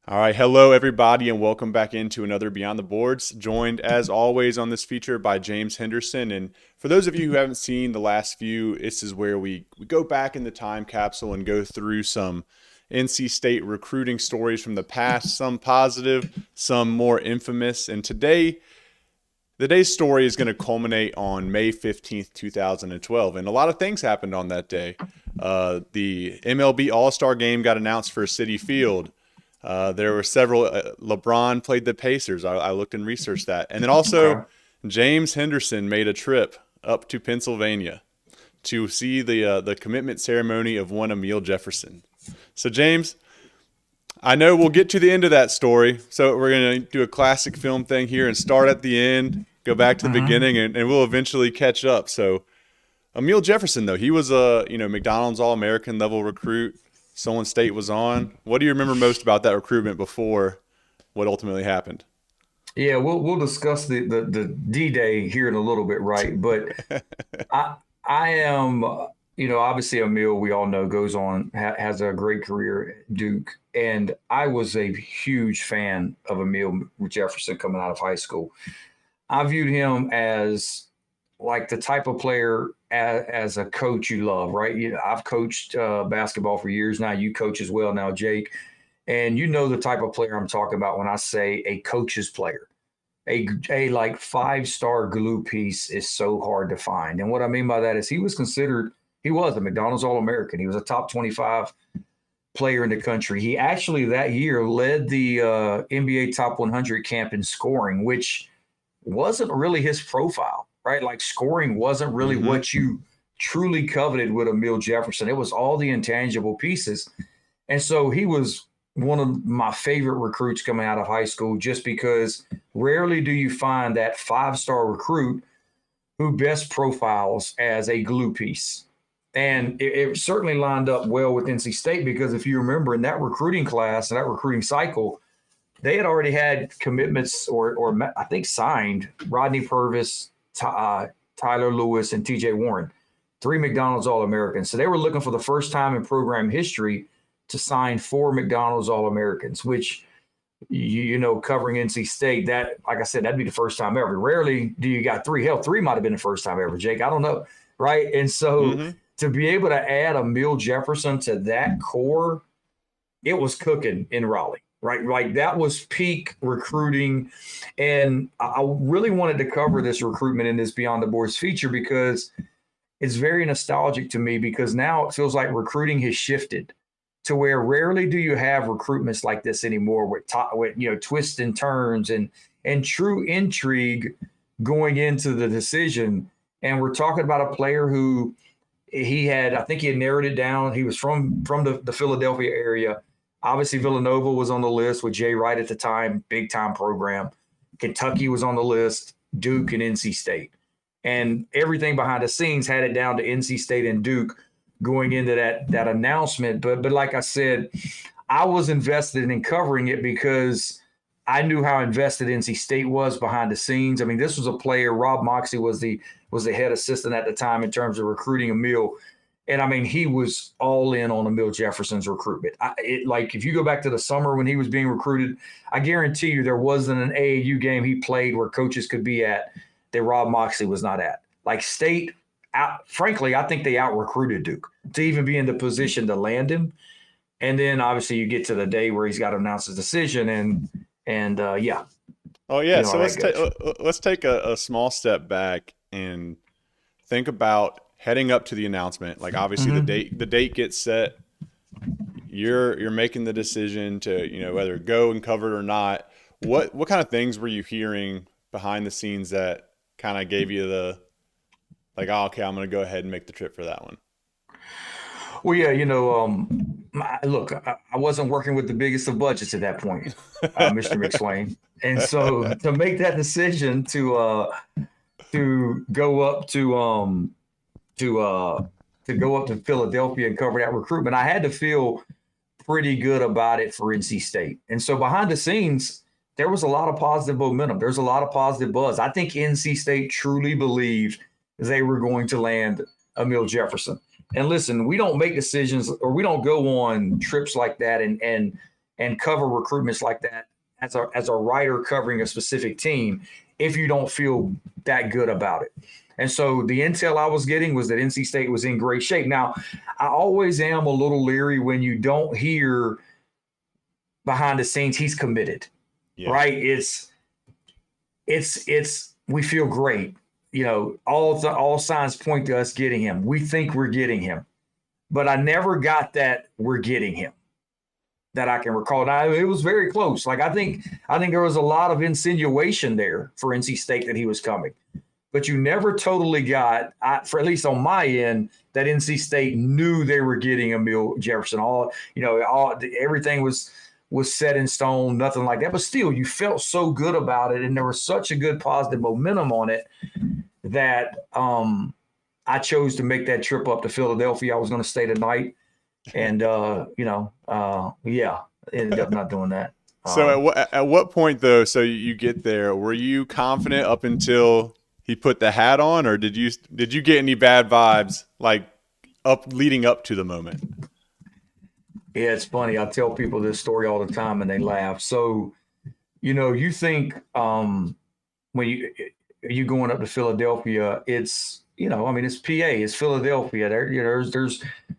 All right, hello everybody, and welcome back into another Beyond the Boards. Joined as always on this feature by James Henderson. And for those of you who haven't seen the last few, this is where we go back in the time capsule and go through some NC State recruiting stories from the past, some positive, some more infamous. And today's story is going to culminate on May 15th, 2012. And a lot of things happened on that day. The MLB All-Star game got announced for Citi Field. There were several. LeBron played the Pacers. I looked and researched that. And then also, Okay. James Henderson made a trip up to Pennsylvania to see the commitment ceremony of one Amile Jefferson. So, James, I know we'll get to the end of that story. So, we're going to do a classic film thing here and start at the end, go back to the hmm beginning, and we'll eventually catch up. So, Amile Jefferson, though, he was a McDonald's All-American level recruit. Someone State was on. What do you remember most about that recruitment before what ultimately happened? Yeah, we'll discuss the D-Day here in a little bit, right? But I I am obviously Emil, we all know, goes on has a great career at Duke, and I was a huge fan of Emil Jefferson coming out of high school. I viewed him as like the type of player as a coach you love, right? I've coached basketball for years now. You coach as well now, Jake. And you know the type of player I'm talking about when I say a coach's player. A like five-star glue piece is so hard to find. And what I mean by that is he was a McDonald's All-American. He was a top 25 player in the country. He actually that year led the NBA top 100 camp in scoring, which wasn't really his profile, right? Like scoring wasn't really Mm-hmm. what you truly coveted with Emil Jefferson. It was all the intangible pieces. And so he was one of my favorite recruits coming out of high school just because rarely do you find that five-star recruit who best profiles as a glue piece. And it certainly lined up well with NC State because if you remember in that recruiting class and that recruiting cycle, they had already had commitments or I think signed Rodney Purvis, Tyler Lewis, and TJ Warren, three McDonald's All Americans. So they were looking for the first time in program history to sign four McDonald's All Americans, which covering NC State, that, like I said, that'd be the first time ever. Rarely do you got three. Hell, three might have been the first time ever, Jake. I don't know. Right. And so Mm-hmm. to be able to add a Mill Jefferson to that core, it was cooking in Raleigh. Right. Like that was peak recruiting. And I really wanted to cover this recruitment in this Beyond the Boards feature because it's very nostalgic to me because now it feels like recruiting has shifted to where rarely do you have recruitments like this anymore with twists and turns and true intrigue going into the decision. And we're talking about a player who I think he had narrowed it down. He was from the Philadelphia area. Obviously, Villanova was on the list with Jay Wright at the time, big time program. Kentucky was on the list, Duke and NC State. And everything behind the scenes had it down to NC State and Duke going into that announcement. But like I said, I was invested in covering it because I knew how invested NC State was behind the scenes. I mean, this was a player. Rob Moxley was the head assistant at the time in terms of recruiting Emil. And I mean, he was all in on Emil Jefferson's recruitment. Like if you go back to the summer when he was being recruited, I guarantee you there wasn't an AAU game he played where coaches could be at that Rob Moxley was not at. Like State, frankly, I think they out recruited Duke to even be in the position to land him. And then obviously you get to the day where he's got to announce his decision, and yeah, Oh you yeah. know how So that goes. let's take a small step back and think about heading up to the announcement. Like obviously Mm-hmm. the date gets set. You're making the decision to whether go and cover it or not. What kind of things were you hearing behind the scenes that kind of gave you the like, oh, okay, I'm gonna go ahead and make the trip for that one. Well, yeah, look, I wasn't working with the biggest of budgets at that point, Mr. McSwain, and so to make that decision to go up to uh, to go up to Philadelphia and cover that recruitment, I had to feel pretty good about it for NC State. And so behind the scenes, there was a lot of positive momentum. There's a lot of positive buzz. I think NC State truly believed they were going to land Emil Jefferson. And listen, we don't make decisions or we don't go on trips like that and and cover recruitments like that as a writer covering a specific team if you don't feel that good about it. And so the intel I was getting was that NC State was in great shape. Now, I always am a little leery when you don't hear behind the scenes he's committed, right? It's we feel great. All signs point to us getting him. We think we're getting him. But I never got that we're getting him that I can recall. Now, it was very close. Like I think there was a lot of insinuation there for NC State that he was coming. But you never totally got, for at least on my end, that NC State knew they were getting Amile Jefferson. Everything was set in stone, nothing like that. But still, you felt so good about it, and there was such a good positive momentum on it that I chose to make that trip up to Philadelphia. I was going to stay the night, and ended up not doing that. So at what point though? So you get there. Were you confident up until he put the hat on, or did you get any bad vibes like leading up to the moment? Yeah, it's funny. I tell people this story all the time and they laugh. So, you think when you going up to Philadelphia, it's it's PA, it's Philadelphia.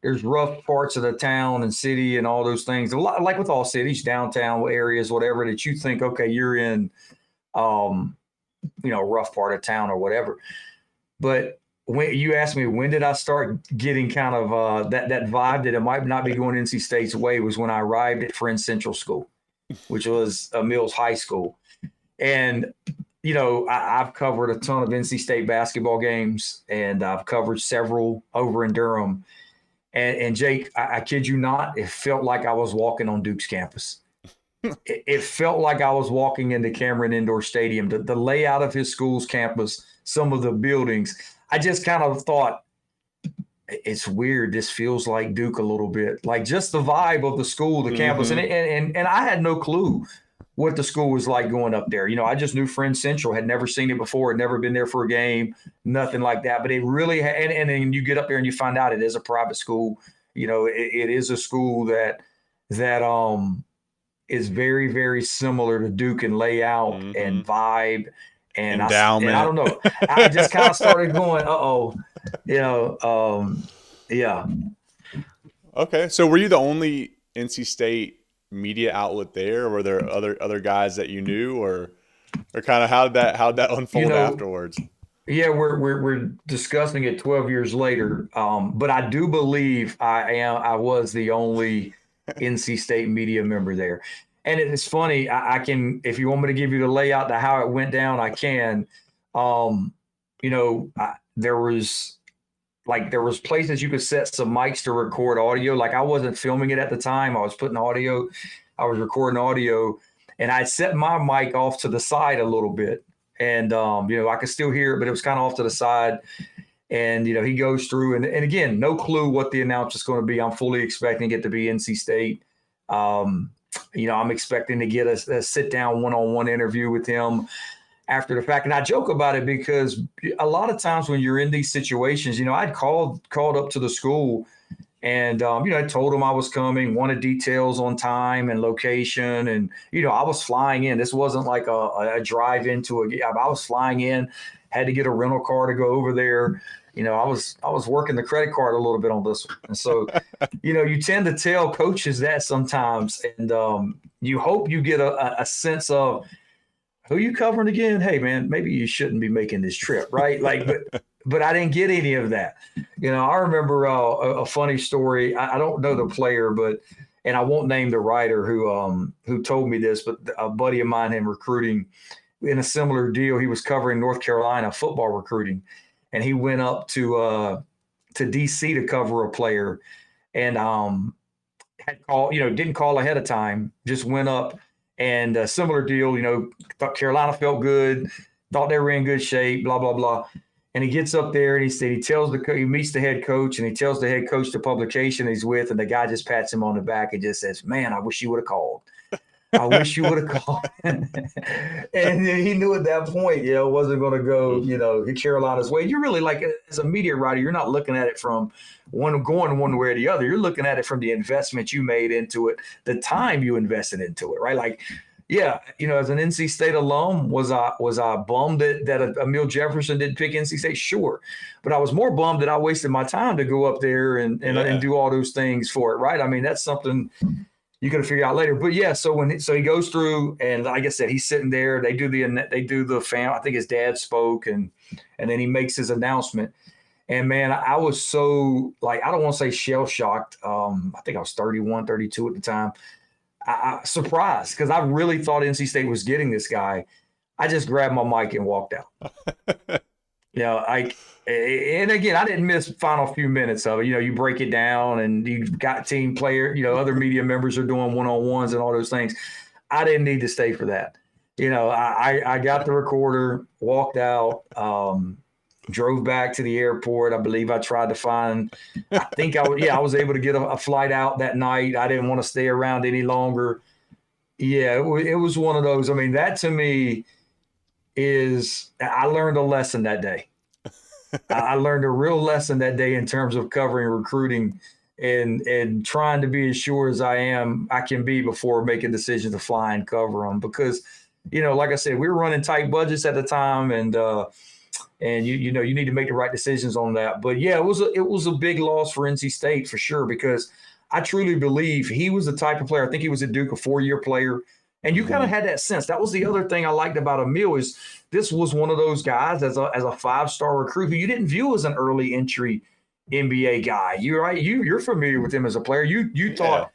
There's rough parts of the town and city and all those things. A lot, like with all cities, downtown areas, whatever, that you think, okay, you're in rough part of town or whatever. But when you asked me, when did I start getting kind of that vibe that it might not be going NC State's way, was when I arrived at Friends Central School, which was Mills High School. And, I've covered a ton of NC State basketball games, and I've covered several over in Durham. And Jake, I kid you not, it felt like I was walking on Duke's campus. It felt like I was walking into Cameron Indoor Stadium. The layout of his school's campus, some of the buildings, I just kind of thought, it's weird. This feels like Duke a little bit, like just the vibe of the school, the campus. And I had no clue what the school was like going up there. I just knew Friends Central, had never seen it before, had never been there for a game, nothing like that. But it really and then you get up there and you find out it is a private school. It is a school that is very, very similar to Duke in layout and vibe. And endowment. I don't know. I just kind of started going, yeah. Okay. So were you the only NC State media outlet there, or were there other guys that you knew, or kind of how did that unfold afterwards? Yeah, we're discussing it 12 years later. But I do believe I was the only NC State media member there. And it's funny, I can, if you want me to give you the layout to how it went down, I can. There was places you could set some mics to record audio. Like I wasn't filming it at the time. I was recording audio, and I set my mic off to the side a little bit. And, I could still hear it, but it was kind of off to the side. And, he goes through and again, no clue what the announcement's going to be. I'm fully expecting it to be NC State. I'm expecting to get a sit down one-on-one interview with him after the fact. And I joke about it because a lot of times when you're in these situations, I'd called up to the school and, I told them I was coming, wanted details on time and location. And, I was flying in. This wasn't like a drive into I was flying in, had to get a rental car to go over there. I was working the credit card a little bit on this one. And so, you tend to tell coaches that sometimes, and you hope you get a sense of, who you covering again? Hey, man, maybe you shouldn't be making this trip, right? Like, but I didn't get any of that. I remember a funny story. I don't know the player, and I won't name the writer who told me this, but a buddy of mine in recruiting, in a similar deal, he was covering North Carolina football recruiting. And he went up to DC to cover a player, and had called, didn't call ahead of time, just went up, and a similar deal, thought Carolina felt good, thought they were in good shape, blah, blah, blah. And he gets up there and he meets the head coach, and he tells the head coach the publication he's with, and the guy just pats him on the back and just says, "Man, I wish you would have called." I wish you would have called. And he knew at that point, it wasn't going to go, Carolina's way. You're really like, as a media writer, you're not looking at it from going one way or the other. You're looking at it from the investment you made into it, the time you invested into it, right? Like, yeah, as an NC State alum, was I bummed that Amile Jefferson didn't pick NC State? Sure, but I was more bummed that I wasted my time to go up there and Yeah. do all those things for it, right? I mean, that's something you could have figured out later. But yeah, so he goes through, and like I said, he's sitting there. They do the fam. I think his dad spoke, and then he makes his announcement. And man, I was so, like, I don't want to say shell shocked. I think I was 31, 32 at the time. I surprised because I really thought NC State was getting this guy. I just grabbed my mic and walked out. Like, and again, I didn't miss the final few minutes of it. You break it down and you've got team player, other media members are doing one-on-ones and all those things. I didn't need to stay for that. I got the recorder, walked out, drove back to the airport. I believe I tried to find, I was able to get a flight out that night. I didn't want to stay around any longer. Yeah, it was one of those. I mean, that to me I learned a lesson that day. I learned a real lesson that day in terms of covering recruiting and trying to be as sure as I can be before making decisions to fly and cover them. Because, like I said, we were running tight budgets at the time, and you need to make the right decisions on that. But yeah, it was a big loss for NC State for sure, because I truly believe he was the type of player. I think he was at Duke, a 4-year player. And you kind of had that sense. That was the other thing I liked about Amile, is this was one of those guys as a 5-star recruit who you didn't view as an early entry NBA guy. You're right. You're familiar with him as a player. You Yeah. thought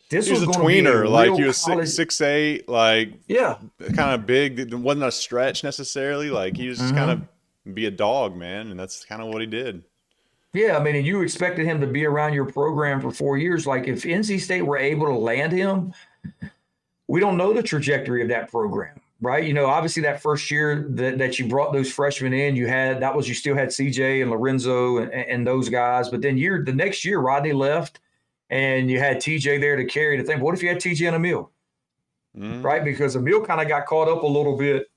this He was was a going to be a tweener. Like real he was college. 6'8", like Yeah. kind of big. It wasn't a stretch necessarily. Like he was just kind Mm-hmm. of be a dog, man, and that's kind of what he did. Yeah, I mean, and you expected him to be around your program for 4 years. Like, if NC State were able to land him, we don't know the trajectory of that program, right? Obviously that first year that you brought those freshmen in, you still had CJ and Lorenzo and those guys. But then the next year, Rodney left, and you had TJ there to carry the thing. What if you had TJ and Emile, Mm-hmm. right? Because Emile kind of got caught up a little bit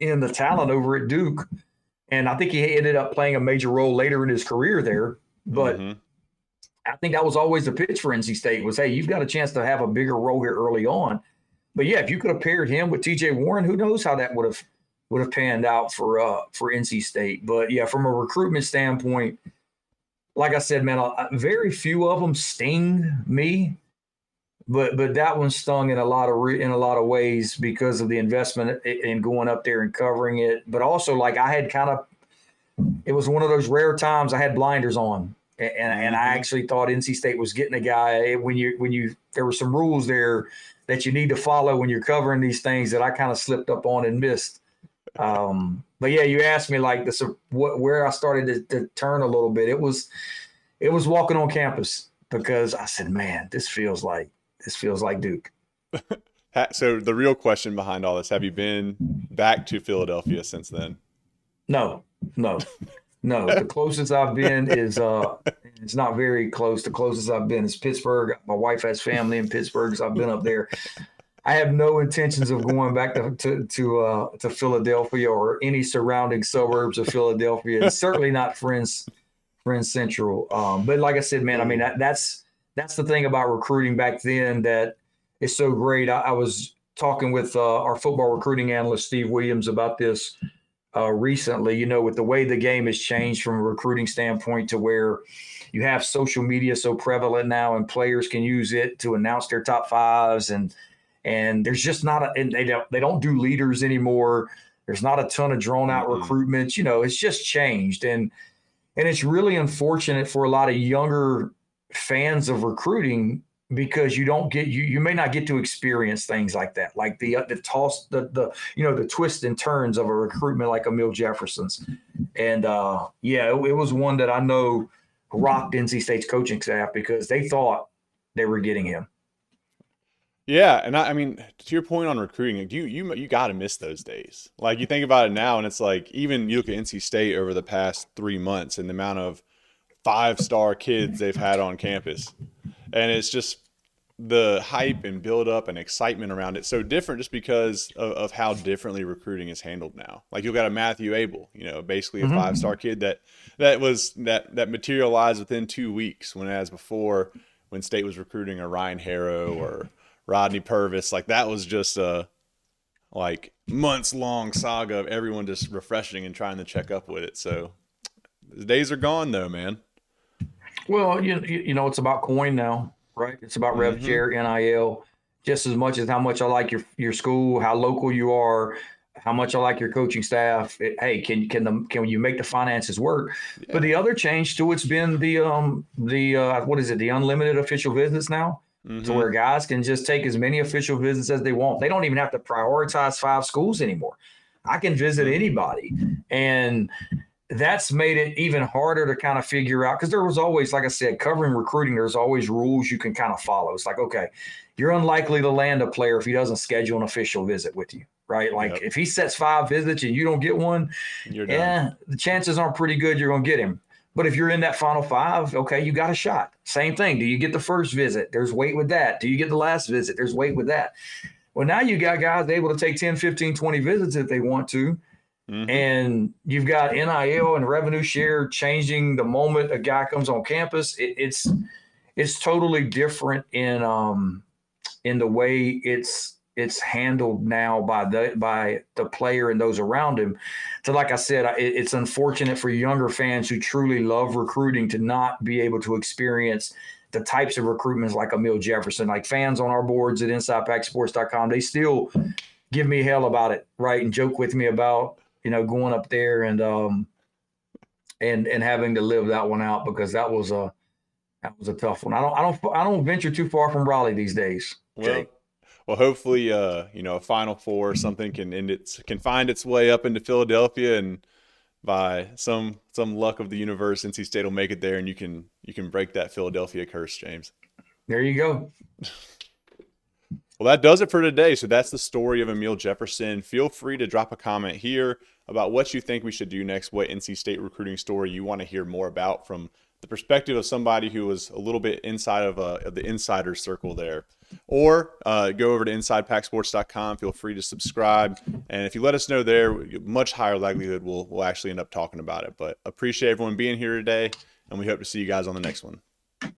in the talent over at Duke. And I think he ended up playing a major role later in his career there. But Mm-hmm. I think that was always the pitch for NC State was, hey, you've got a chance to have a bigger role here early on. But yeah, if you could have paired him with TJ Warren, who knows how that would have panned out for NC State. But yeah, from a recruitment standpoint, like I said, man, very few of them sting me, but that one stung in a lot of ways because of the investment in going up there and covering it. But also, like, I had it was one of those rare times I had blinders on, and I Mm-hmm. actually thought NC State was getting a guy when there were some rules there that you need to follow when you're covering these things that I kind of slipped up on and missed. But yeah, you asked me like this, where I started to turn a little bit. It was walking on campus, because I said, man, this feels like Duke. So the real question behind all this: have you been back to Philadelphia since then? No, no, no. The closest I've been is it's not very close. The closest I've been is Pittsburgh. My wife has family in Pittsburgh, so I've been up there. I have no intentions of going back to Philadelphia or any surrounding suburbs of Philadelphia, and certainly not Friends Central. But like I said, man, I mean Ooh. that's the thing about recruiting back then that is so great. I was talking with our football recruiting analyst Steve Williams about this recently. With the way the game has changed from a recruiting standpoint, to where you have social media so prevalent now, and players can use it to announce their top fives, and there's just not and they don't do leaders anymore. There's not a ton of drawn out Mm-mm. recruitments. It's just changed, and it's really unfortunate for a lot of younger fans of recruiting, because you may not get to experience things like that, like the toss, the twists and turns of a recruitment like Amile Jefferson's. And yeah, it was one that I know rocked NC State's coaching staff, because they thought they were getting him. Yeah, and I mean, to your point on recruiting, like, you got to miss those days. Like you think about it now, and it's like even you look at NC State over the past 3 months and the amount of 5-star kids they've had on campus, and it's just the hype and build up and excitement around it so different just because of how differently recruiting is handled now. Like you've got a Matthew Abel, basically a Mm-hmm. 5-star kid that materialized within 2 weeks, when as before when State was recruiting a Ryan Harrow or Rodney Purvis, like that was just a like months long saga of everyone just refreshing and trying to check up with it. So the days are gone though, man. Well, it's about coin now, right? It's about rev Mm-hmm. share, NIL, just as much as how much I like your school, how local you are, how much I like your coaching staff. Hey, can you make the finances work? But Yeah. the other change too, it's been the what is it, the unlimited official visits now, to Mm-hmm. where guys can just take as many official visits as they want. They don't even have to prioritize 5 schools anymore. I can visit Mm-hmm. anybody, and that's made it even harder to kind of figure out, because there was always, like I said, covering recruiting, there's always rules you can kind of follow. It's like, okay, you're unlikely to land a player if he doesn't schedule an official visit with you, right? Like Yep. if he sets 5 visits and you don't get one, You're done. yeah, the chances aren't pretty good you're going to get him. But if you're in that final 5, okay, you got a shot. Same thing. Do you get the first visit? There's weight with that. Do you get the last visit? There's weight with that. Well, now you got guys able to take 10, 15, 20 visits if they want to, Mm-hmm. and you've got NIL and revenue share changing the moment a guy comes on campus. It's totally different in the way it's handled now by the player and those around him. So, like I said, it's unfortunate for younger fans who truly love recruiting to not be able to experience the types of recruitments like Amile Jefferson. Like fans on our boards at InsidePackSports.com, they still give me hell about it, right? And joke with me about, going up there and having to live that one out, because that was a tough one. I don't venture too far from Raleigh these days, Well, Jake. well, hopefully, a Final Four or something can find its way up into Philadelphia, and by some luck of the universe, NC State will make it there, and you can break that Philadelphia curse, James. There you go. Well, that does it for today. So that's the story of Amile Jefferson. Feel free to drop a comment here about what you think we should do next, what NC State recruiting story you want to hear more about from the perspective of somebody who was a little bit inside of the insider circle there. Or go over to InsidePackSports.com. Feel free to subscribe. And if you let us know there, much higher likelihood we'll actually end up talking about it. But appreciate everyone being here today, and we hope to see you guys on the next one.